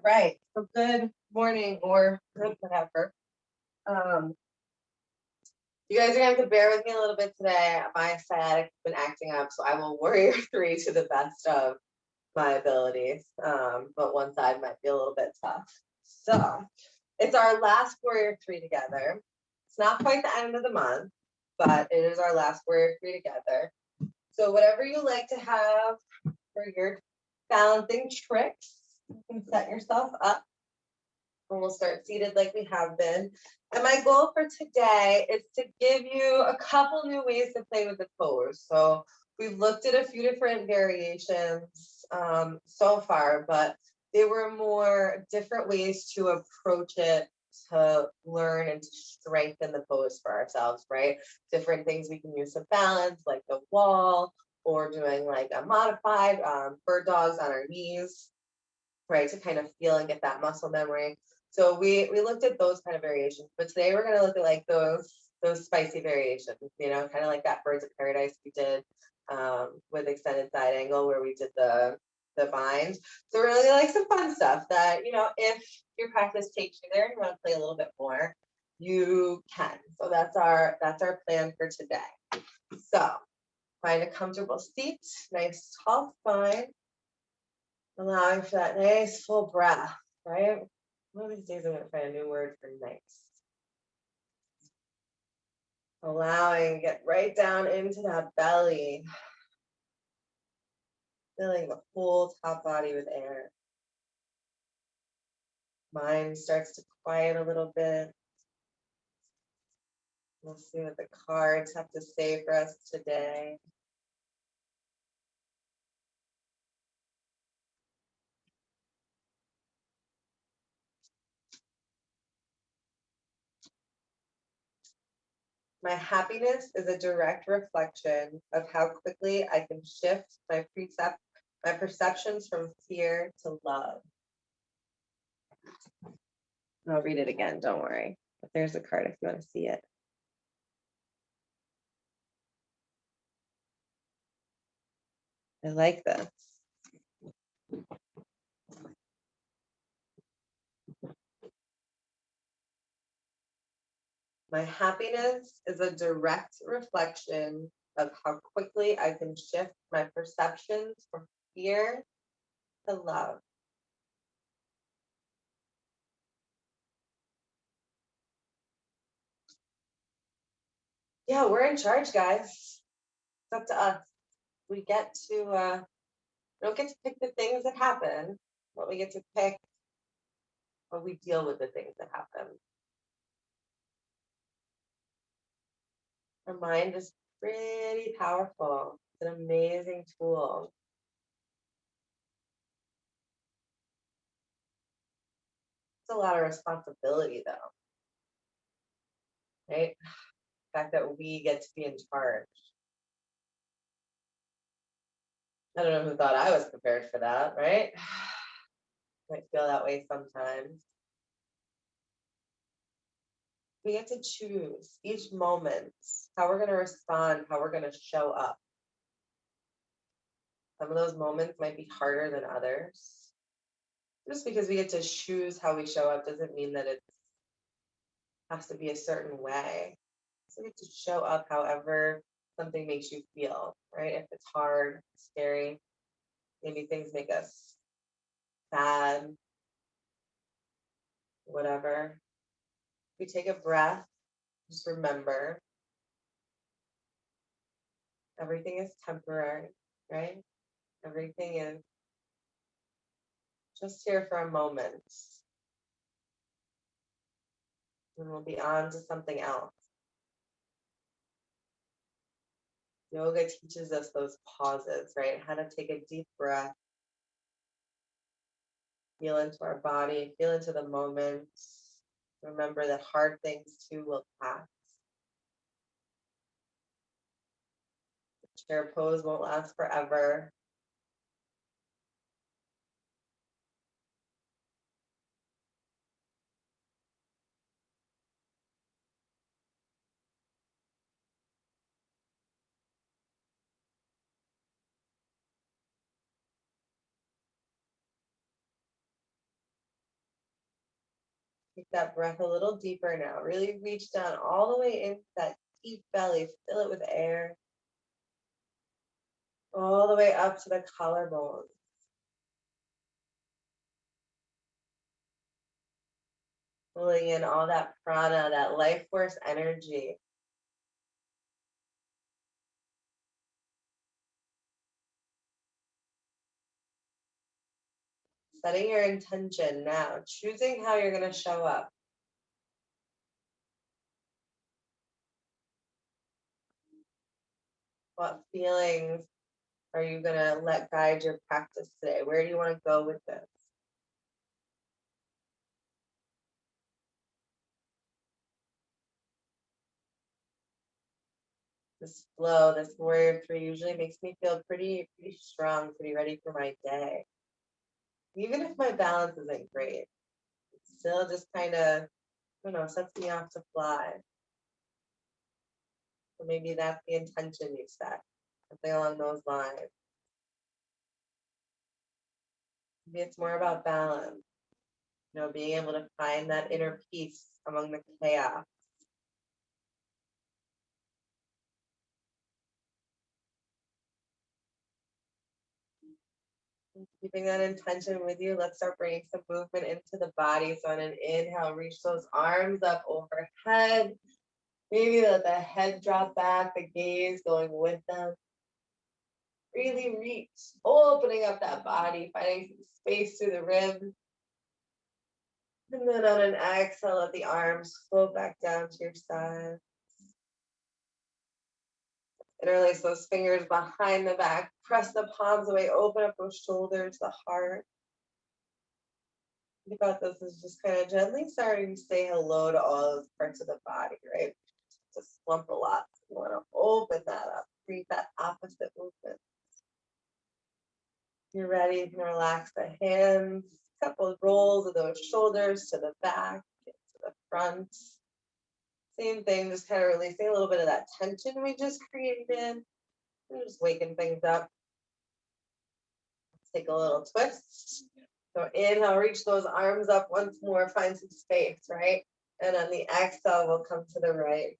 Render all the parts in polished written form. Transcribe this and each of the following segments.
right. So good morning or good whatever. Um, you guys are gonna have to bear with me a little bit today. My sciatic's been acting up, so I will warrior three to the best of my abilities. But one side might be a little bit tough. So it's our last warrior three together. It's not quite the end of the month, but it is our last warrior three together. So whatever you like to have for your balancing tricks, you can set yourself up. And we'll start seated like we have been. And my goal for today is to give you a couple new ways to play with the pose. So we've looked at a few different variations so far, but they were more different ways to approach it, to learn and to strengthen the pose for ourselves, right? Different things we can use to balance, like the wall, or doing like a modified bird dogs on our knees, right? To kind of feel and get that muscle memory. So we looked at those kind of variations, but today we're going to look at like those spicy variations, kind of like that birds of paradise we did with extended side angle where we did the bind. So we're really like some fun stuff that, if your practice takes you there and you want to play a little bit more, you can. So that's our plan for today. So find a comfortable seat, nice tall spine, allowing for that nice full breath, right? One of these days I'm going to find a new word for nice. Allowing, get right down into that belly. Filling the whole top body with air. Mind starts to quiet a little bit. We'll see what the cards have to say for us today. My happiness is a direct reflection of how quickly I can shift my perceptions from fear to love. I'll read it again, don't worry. But there's a card if you want to see it. I like this. My happiness is a direct reflection of how quickly I can shift my perceptions from fear to love. Yeah, we're in charge, guys. It's up to us. We get to, we don't get to pick the things that happen, but we get to pick how we deal with the things that happen. Our mind is pretty powerful. It's an amazing tool. It's a lot of responsibility, though, right? The fact that we get to be in charge. I don't know who thought I was prepared for that, right? Might feel that way sometimes. We get to choose each moment how we're going to respond, how we're going to show up. Some of those moments might be harder than others. Just because we get to choose how we show up doesn't mean that it has to be a certain way. So we get to show up however something makes you feel, right? If it's hard, scary, maybe things make us sad, whatever. We take a breath, just remember everything is temporary, right? Everything is just here for a moment. And we'll be on to something else. Yoga teaches us those pauses, right? How to take a deep breath, feel into our body, feel into the moment. Remember that hard things too will pass. The chair pose won't last forever. Take that breath a little deeper now. Really reach down all the way into that deep belly. Fill it with air. All the way up to the collarbone. Pulling in all that prana, that life force energy. Setting your intention now, choosing how you're going to show up. What feelings are you going to let guide your practice today? Where do you want to go with this? This flow, this warrior three usually makes me feel pretty strong, pretty ready for my day. Even if my balance isn't great, it still just kind of, sets me off to fly. So maybe that's the intention you set, something along those lines. Maybe it's more about balance, being able to find that inner peace among the chaos. Keeping that intention with you, let's start bringing some movement into the body. So on an inhale, reach those arms up overhead. Maybe let the head drop back, the gaze going with them. Really reach, opening up that body, finding some space through the ribs. And then on an exhale, let the arms float back down to your side. Interlace those fingers behind the back. Press the palms away. Open up those shoulders, the heart. Think about this as just kind of gently starting to say hello to all those parts of the body, right? Just slump a lot. You want to open that up. Create that opposite movement. You're ready, you can relax the hands, a couple of rolls of those shoulders to the back, to the front. Same thing, just kind of releasing a little bit of that tension we just created. And just waking things up. Let's take a little twist. So inhale, reach those arms up once more, find some space, right? And on the exhale, we'll come to the right.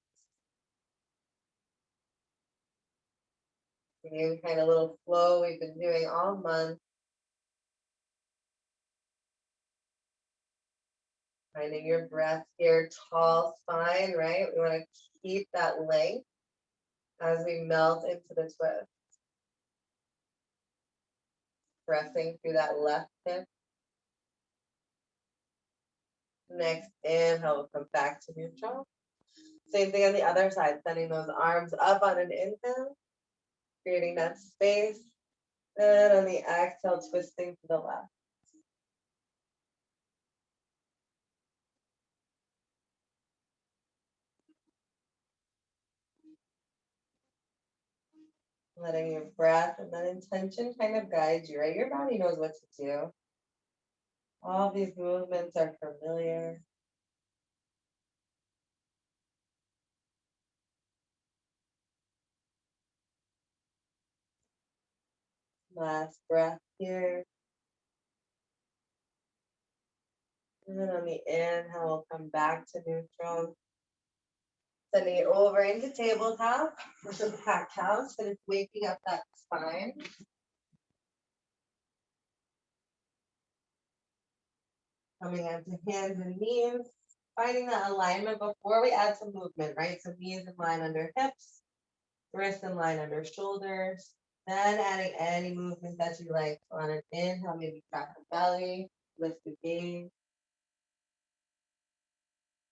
Same kind of little flow we've been doing all month. Finding your breath here, tall spine, right? We want to keep that length as we melt into the twist. Pressing through that left hip. Next inhale, we'll come back to neutral. Same thing on the other side, sending those arms up on an inhale, creating that space. And on the exhale, twisting to the left. Letting your breath and that intention kind of guide you, right? Your body knows what to do. All these movements are familiar. Last breath here. And then on the inhale, we'll come back to neutral. Sending it over into tabletop with some cat cows, but it's waking up that spine. Coming onto hands and knees, finding that alignment before we add some movement, right? So knees in line under hips, wrists in line under shoulders. Then adding any movement that you like. So on an inhale, maybe drop the belly, lift the gaze.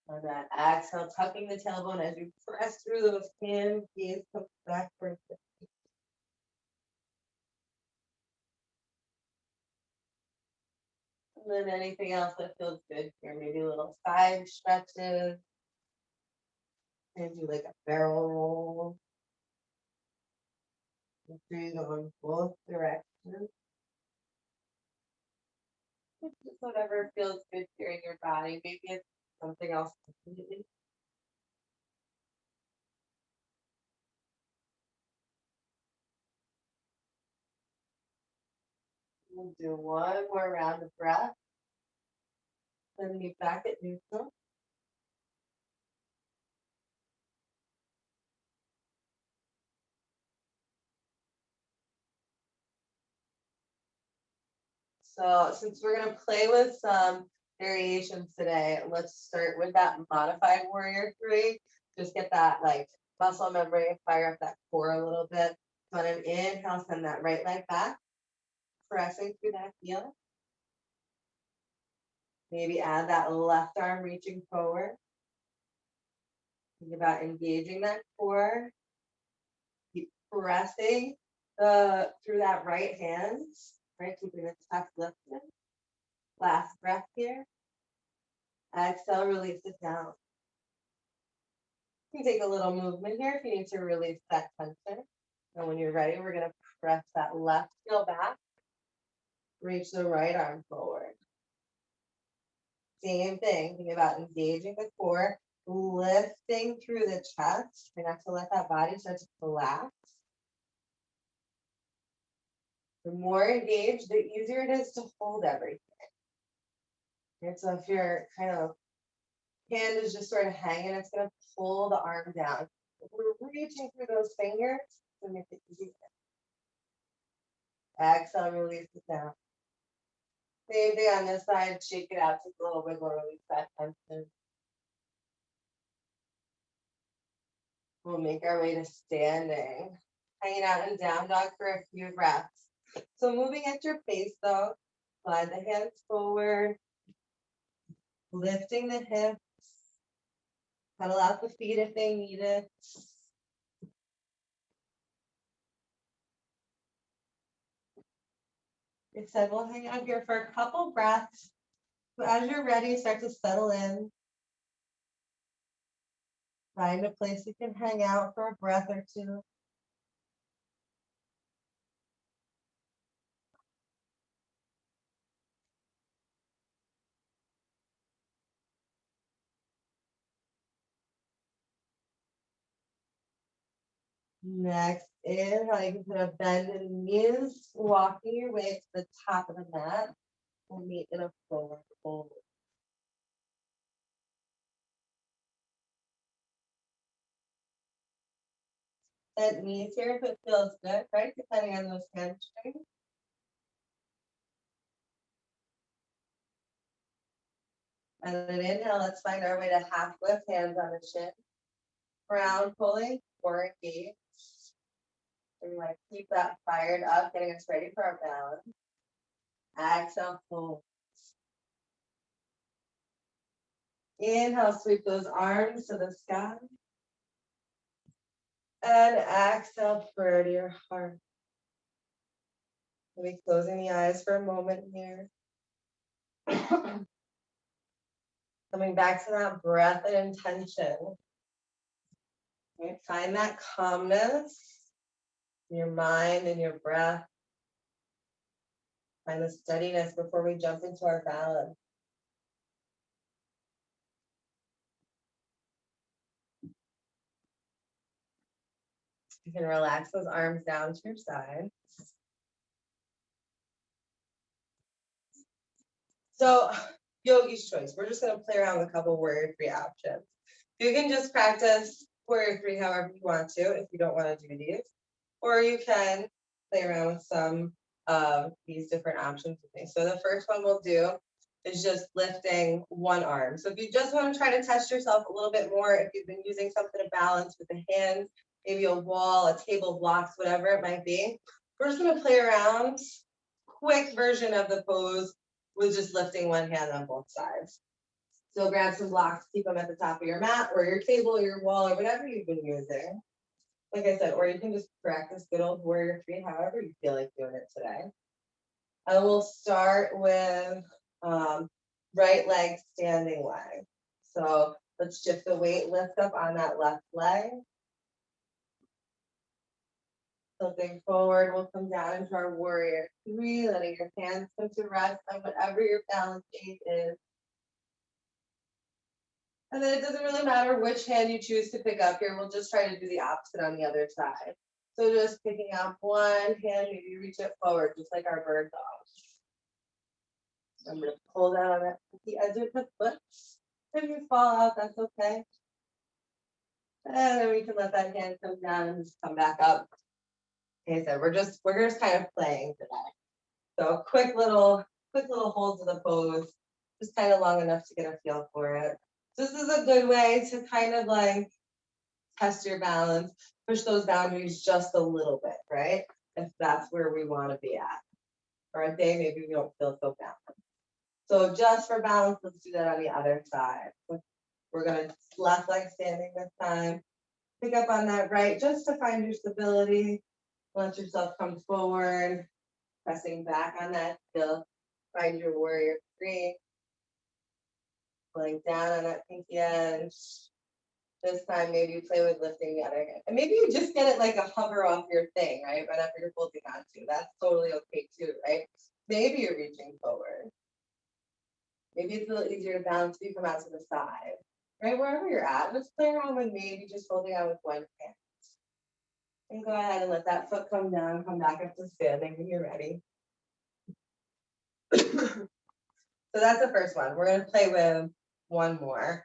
On that exhale, tucking the tailbone as you press through those hands, gaze comes back for and then anything else that feels good here, maybe little side stretches. And do like a barrel roll. Make sure you go in both directions. Just whatever feels good here in your body. Maybe it's something else completely. We'll do one more round of breath. Then meet back at neutral. So since we're gonna play with some variations today, let's start with that modified warrior three. Just get that like muscle memory, fire up that core a little bit. So on an inhale, send that right leg back, pressing through that heel. Maybe add that left arm reaching forward. Think about engaging that core. Keep pressing through that right hand, right? Keeping the chest lifted. Last breath here. Exhale, release it down. You can take a little movement here if you need to release that tension. And when you're ready, we're going to press that left heel back. Reach the right arm forward. Same thing. Think about engaging the core, lifting through the chest. Try not to let that body start to collapse. The more engaged, the easier it is to hold everything. And so if your kind of hand is just sort of hanging, it's going to pull the arm down. If we're reaching through those fingers, to make it easier. Exhale, release it down. Same thing on this side, shake it out, take a little wiggle, release that tension. We'll make our way to standing. Hanging out in down dog for a few breaths. So moving at your pace though, slide the hands forward, lifting the hips, pedal out the feet if they need it. Like I said, we'll hang out here for a couple breaths. So as you're ready, start to settle in. Find a place you can hang out for a breath or two. Next, inhale, you can put a bend in the knees, walking your way to the top of the mat. We'll meet in a forward fold. Bend knees here if it feels good, right? Depending on those hamstrings. And then inhale, let's find our way to half lift, hands on the shin. Round pulling, core engaged. And we want to keep that fired up, getting us ready for our balance. Exhale, fold. Inhale, sweep those arms to the sky. And exhale, prayer to your heart. We'll be closing the eyes for a moment here. Coming back to that breath and intention. Right? Find that calmness in your mind and your breath. Find the steadiness before we jump into our balance. You can relax those arms down to your side. So, yogi's choice. We're just going to play around with a couple warrior three options. You can just practice warrior three however you want to if you don't want to do these. Or you can play around with some of these different options with me. So the first one we'll do is just lifting one arm. So if you just want to try to test yourself a little bit more, if you've been using something to balance with the hands, maybe a wall, a table, blocks, whatever it might be, we're just going to play around. Quick version of the pose with just lifting one hand on both sides. So grab some blocks, keep them at the top of your mat or your table or your wall or whatever you've been using. Like I said, or you can just practice good old warrior three, however you feel like doing it today. I will start with right leg, standing leg. So let's shift the weight, lift up on that left leg. Tilting forward, we'll come down into our warrior three, letting your hands come to rest on whatever your balance aid is. And then it doesn't really matter which hand you choose to pick up here. We'll just try to do the opposite on the other side. So just picking up one hand, maybe reach it forward, just like our bird dog. I'm going to pull down at the edge of the foot. If you fall out, that's okay. And then we can let that hand come down and just come back up. Like I said, we're just kind of playing today. So quick little holds of the pose, just kind of long enough to get a feel for it. This is a good way to kind of like test your balance, push those boundaries just a little bit, right? If that's where we want to be at. Or a day maybe we don't feel so balanced. So just for balance, let's do that on the other side. We're gonna left leg standing this time. Pick up on that right, just to find your stability. Let yourself come forward, pressing back on that heel. Find your warrior three. Pulling down on that pinky edge. This time, maybe you play with lifting the other hand. And maybe you just get it like a hover off your thing, right? Whatever you're holding on to. That's totally okay too, right? Maybe you're reaching forward. Maybe it's a little easier to balance if you come out to the side, right? Wherever you're at, let's play around with maybe just holding on with one hand. And go ahead and let that foot come down, come back up to standing when you're ready. So that's the first one. We're going to play with one more.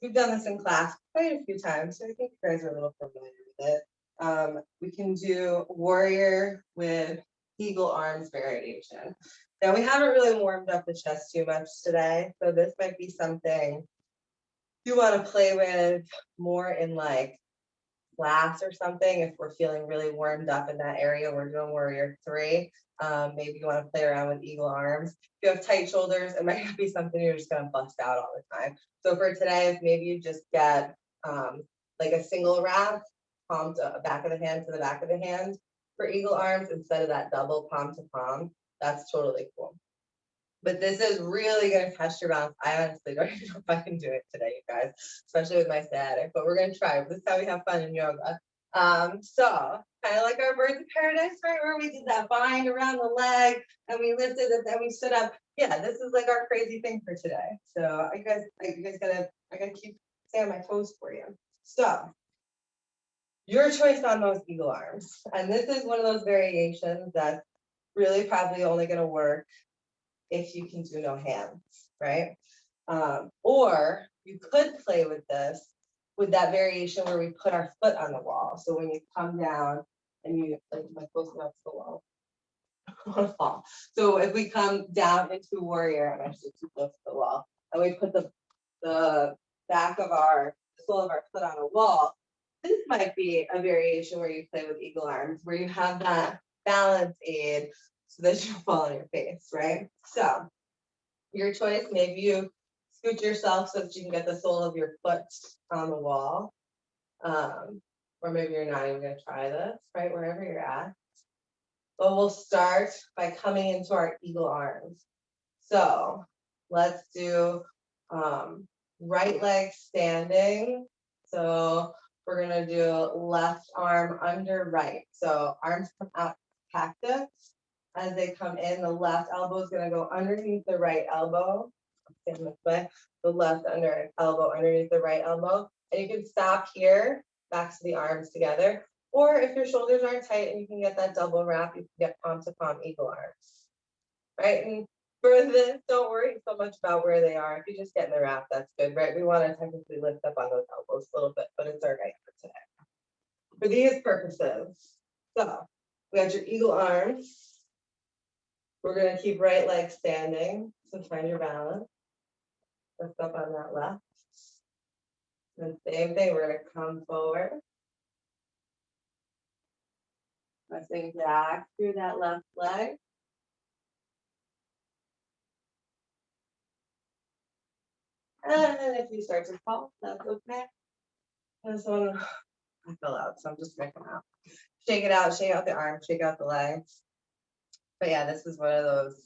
We've done this in class quite a few times, so I think you guys are a little familiar with it. We can do warrior with eagle arms variation. Now, we haven't really warmed up the chest too much today, so this might be something you want to play with more in like class or something. If we're feeling really warmed up in that area, we're doing warrior three. Maybe you want to play around with eagle arms. If you have tight shoulders, it might not be something you're just going to bust out all the time. So for today, if maybe you just get like a single wrap, palm to back of the hand to the back of the hand for eagle arms instead of that double palm to palm, that's totally cool. But this is really going to test your balance. I honestly don't even know if I can do it today, you guys, especially with my sciatic, but we're going to try. This is how we have fun in yoga. So kind of like our birds of paradise, right? Where we did that bind around the leg and we lifted it, then we stood up. Yeah, this is like our crazy thing for today. So I gotta keep stay on my toes for you. So your choice on those eagle arms. And this is one of those variations that's really probably only going to work if you can do no hands, right? Or you could play with this, with that variation where we put our foot on the wall. So when you come down and you, like my close enough to the wall, I want to fall. So if we come down into warrior, I'm actually too close to the wall, and we put the back of the sole of our foot on a wall, this might be a variation where you play with eagle arms, where you have that balance aid so that you don't fall on your face, right? So your choice, maybe you scoot yourself so that you can get the sole of your foot on the wall. Or maybe you're not even going to try this, right? Wherever you're at. But we'll start by coming into our eagle arms. So let's do right leg standing. So we're going to do left arm under right. So arms come out cactus. As they come in, the left elbow is going to go underneath the right elbow. Same this way. The left elbow underneath the right elbow. And you can stop here, back to the arms together. Or if your shoulders aren't tight and you can get that double wrap, you can get palm to palm eagle arms. Right? And for this, don't worry so much about where they are. If you just get in the wrap, that's good, right? We want to technically lift up on those elbows a little bit, but it's all right for today. For these purposes, so we got your eagle arms. We're going to keep right leg standing. So find your balance. Lift up on that left. And same thing, we're going to come forward. Pressing back through that left leg. And if you start to fall, that's okay. This one, I fell out, so I'm just going to come out. Shake it out, shake out the arm, shake out the legs. But yeah, this is one of those,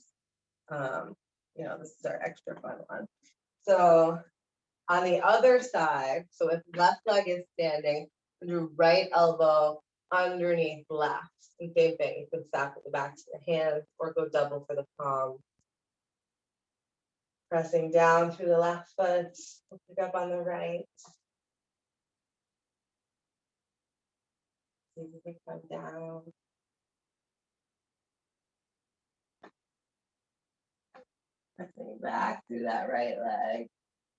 this is our extra fun one. So on the other side, so if left leg is standing, your right elbow underneath left. And same thing, you can stop with the backs of the hands or go double for the palm. Pressing down through the left foot, pick up on the right. See if we can come down. Pressing back through that right leg.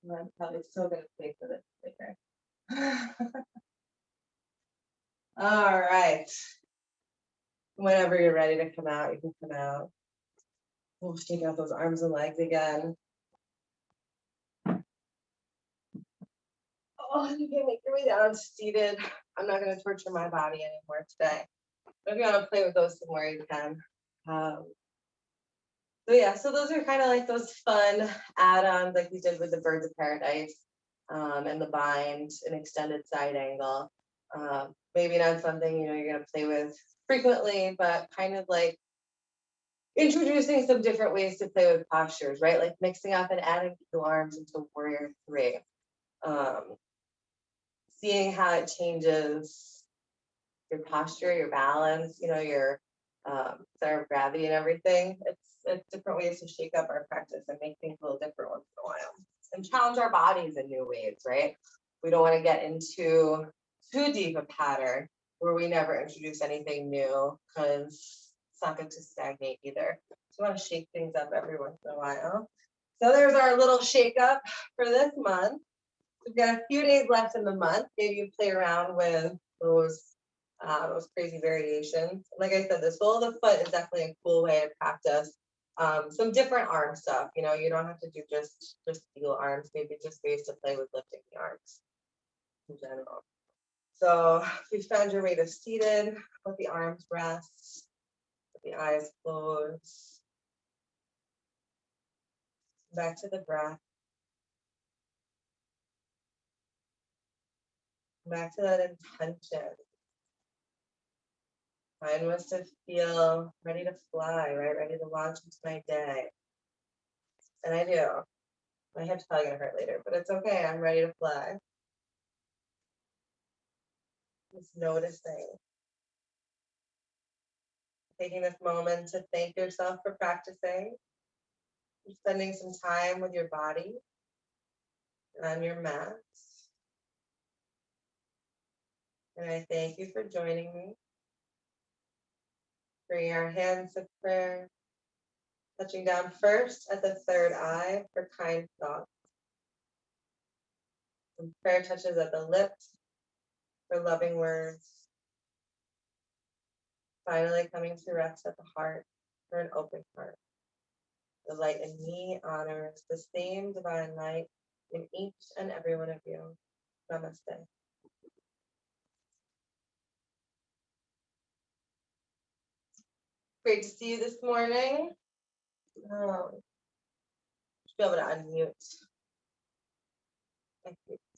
And I'm probably still gonna play for this later. All right. Whenever you're ready to come out, you can come out. We'll shake out those arms and legs again. Oh, you can make your way down seated. I'm not going to torture my body anymore today. But if you want to play with those some more, you can. So yeah, so those are kind of like those fun add-ons like we did with the birds of paradise and the bind and extended side angle. Maybe not something you're going to play with frequently, but kind of like introducing some different ways to play with postures, right? Like mixing up and adding two arms into warrior three. Seeing how it changes your posture, your balance, your center of gravity and everything. It's different ways to shake up our practice and make things a little different once in a while and challenge our bodies in new ways, right? We don't want to get into too deep a pattern where we never introduce anything new because it's not good to stagnate either. So we want to shake things up every once in a while. So there's our little shake up for this month. We've got a few days left in the month. Maybe you play around with those crazy variations. Like I said, the sole of the foot is definitely a cool way to practice some different arm stuff. You don't have to do just heel arms. Maybe just ways to play with lifting the arms in general. So if you found your way to seated, let the arms rest, let the eyes close. Back to the breath. Back to that intention. Mine was to feel ready to fly, right? Ready to launch into my day. And I do. My head's probably gonna hurt later, but it's okay. I'm ready to fly. Just noticing. Taking this moment to thank yourself for practicing. Spending some time with your body on your mat. And I thank you for joining me. Bring our hands to prayer. Touching down first at the third eye for kind thoughts. And prayer touches at the lips for loving words. Finally coming to rest at the heart for an open heart. The light in me honors the same divine light in each and every one of you. Namaste. Great to see you this morning. Should be able to unmute. Thank you.